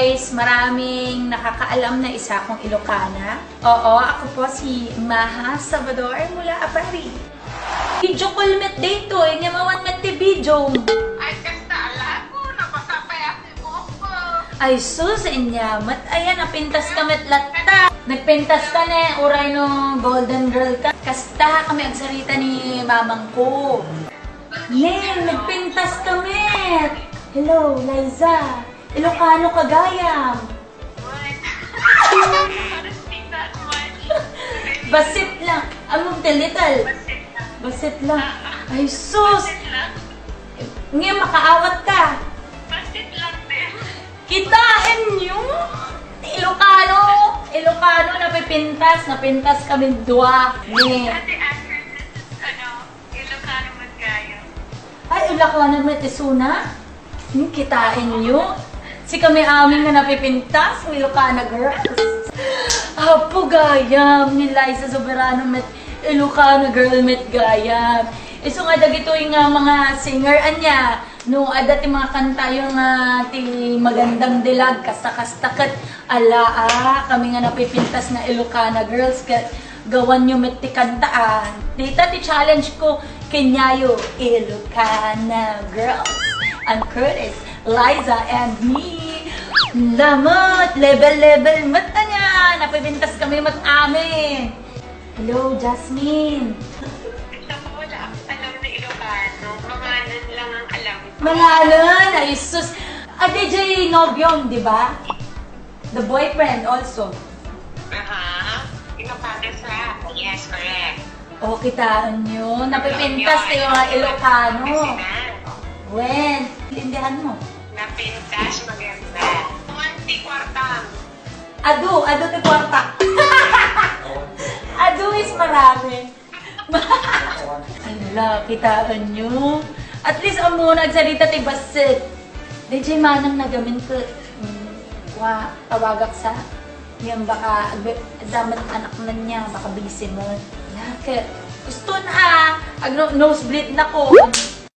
guys, maraming nakakaalam na isa akong Ilocana. Oo, ako po si Maha Salvador mula Apari. Video call met dito, nga mawan met ti video. Ay, kasta ala ko, napasapay ako mo ko. Ay sus, inyamat. Ayan, napintas ka met latta. Nagpintas ka na, uray no golden girl ka. Kasta kami ang sarita ni mamang ko. Len, nagpintas ka met. Hello, Liza. Ilocano kagayam. Basit lang. Among little. Basit lang. Ay, sus. Ngayon, makaawat ka. Basit lang din. Kitain nyo. Ilocano. Ilocano, napipintas. Napintas kami dua. Ate actress, Ilocano Magkaya. Ay, Ilocano Metisuna. Kitain nyo. Si kami amin na napipintas, Ilocana girls. Apo gayam ni Liza Soberano met Ilocana girl met gayam. Iso nga dagito yung mga singer anya. No, ada ti mga kanta yung ti magandang dilag, kasta-kastakat. Ala kami nga napipintas na Ilocana girls. Gawan nyo met ti kantaan. Dita ti challenge ko, Kenyayo, Ilocana girls. And Curtis, Liza, and me. Lamat! Level mata niya! Napibintas kami mat amin. Hello, Jasmine. Ito po, wala akong alam na Ilocano. Mangalan lang ang alam ko. Mangalan! Ay, sus! DJ Nobyong, di ba? The boyfriend also. Ilocano sa? Yes, correct. O, kitaan nyo. Napipintas kayo mga Ilocano. When? Lindihan mo. Napintas, maganda. Di kwartang. Ado ti kwarta. Ado is marami. Ala, kitaan nyo. At least amo nagsalita ti basit. DJ manang nagamin ko. Tawagak sa. Yan baka, damat anak na niya, baka busy mo. Gusto na nosebleed na ko.